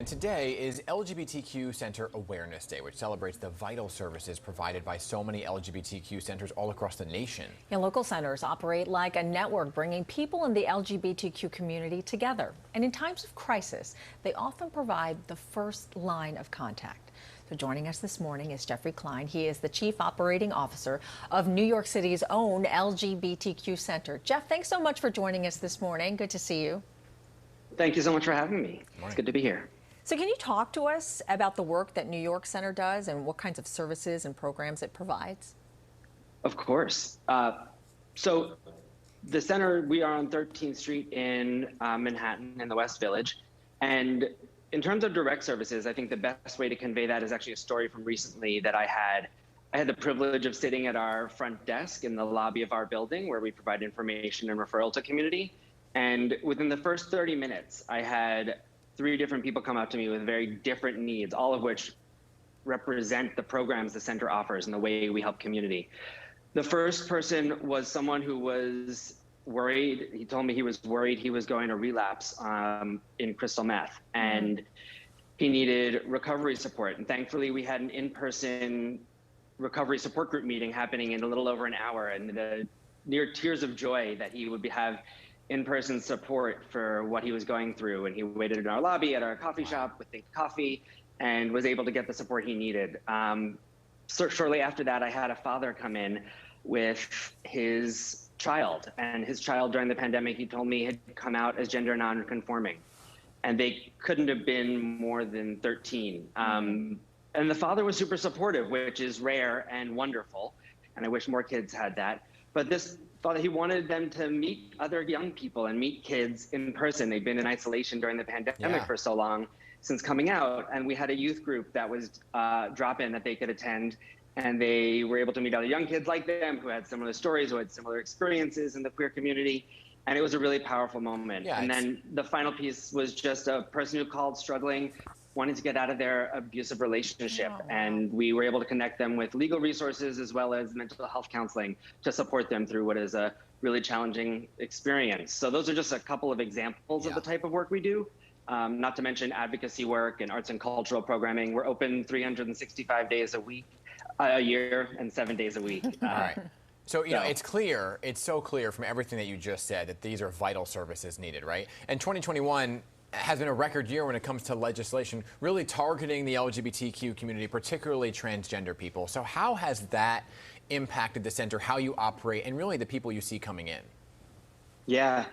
And today is LGBTQ Center Awareness Day, which celebrates the vital services provided by so many LGBTQ centers all across the nation. Yeah, local centers operate like a network, bringing people in the LGBTQ community together. And in times of crisis, they often provide the first line of contact. So joining us this morning is Jeffrey Klein. He is the Chief Operating Officer of New York City's own LGBTQ Center. Jeff, thanks so much for joining us this morning. Good to see you. Thank you so much for having me. It's good to be here. So can you talk to us about the work that New York Center does and what kinds of services and programs it provides? Of course. So the center, we are on 13th Street in Manhattan in the West Village. And in terms of direct services, I think the best way to convey that is actually a story from recently that I had. I had the privilege of sitting at our front desk in the lobby of our building where we provide information and referral to community. And within the first 30 minutes, I had 3 different people come up to me with very different needs, all of which represent the programs the center offers and the way we help community. The first person was someone who was worried. He told me he was worried he was going to relapse in crystal meth, and he needed recovery support. And thankfully, we had an in-person recovery support group meeting happening in a little over an hour, and the near tears of joy that he would have in-person support for what he was going through. And he waited in our lobby at our coffee shop with Think Coffee and was able to get the support he needed. So shortly after that, I had a father come in with his child, and his child during the pandemic, he told me, had come out as gender non-conforming, and they couldn't have been more than 13. And the father was super supportive, which is rare and wonderful. And I wish more kids had that. But this father, he wanted them to meet other young people and meet kids in person. They've been in isolation during the pandemic for so long since coming out. And we had a youth group that was drop-in that they could attend. And they were able to meet other young kids like them who had similar stories, who had similar experiences in the queer community. And it was a really powerful moment. And then the final piece was just a person who called struggling, wanting to get out of their abusive relationship. And we were able to connect them with legal resources as well as mental health counseling to support them through what is a really challenging experience. So those are just a couple of examples of the type of work we do. Not to mention advocacy work and arts and cultural programming. We're open 365 days a year and 7 days a week. All right. So, you know, it's clear, it's so clear from everything that you just said that these are vital services needed, right? And 2021 has been a record year when it comes to legislation really targeting the LGBTQ community, particularly transgender people. So how has that impacted the center, how you operate, and really the people you see coming in? Yeah,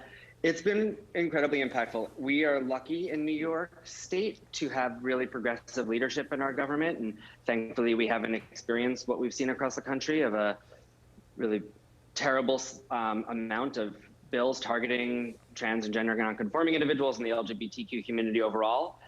it's been incredibly impactful. We are lucky in New York State to have really progressive leadership in our government. And thankfully, we haven't experienced what we've seen across the country of a really terrible amount of bills targeting trans and gender non-conforming individuals and the LGBTQ community overall.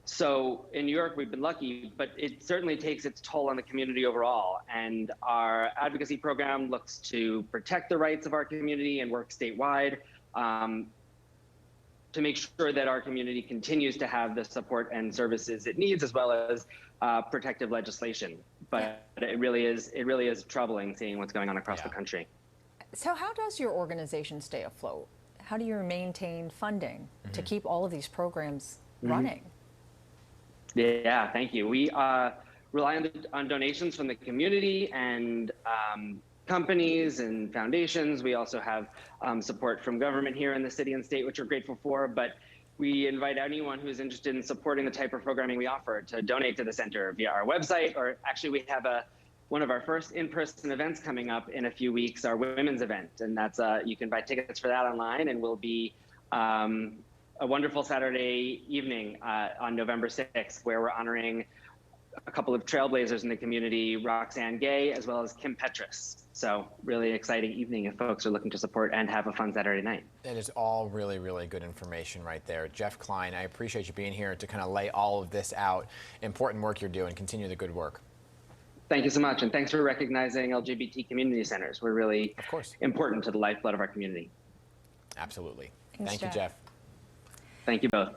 So in New York, we've been lucky, but it certainly takes its toll on the community overall. And our advocacy program looks to protect the rights of our community and work statewide to make sure that our community continues to have the support and services it needs, as well as protective legislation. But it really is troubling seeing what's going on across the country. So how does your organization stay afloat? How do you maintain funding to keep all of these programs running? Yeah, thank you. We rely on donations from the community and companies and foundations. We also have support from government here in the city and state, which we're grateful for. But we invite anyone who's interested in supporting the type of programming we offer to donate to the center via our website, or actually we have one of our first in-person events coming up in a few weeks, our women's event. And that's you can buy tickets for that online, and will be a wonderful Saturday evening on November 6th, where we're honoring a couple of trailblazers in the community, Roxanne Gay, as well as Kim Petras. So really exciting evening if folks are looking to support and have a fun Saturday night. That is all really, really good information right there. Jeff Klein, I appreciate you being here to kind of lay all of this out. Important work you're doing. Continue the good work. Thank you so much, and thanks for recognizing LGBT community centers. We're really important to the lifeblood of our community. Absolutely. Thanks, Thank you, Jeff. Thank you both.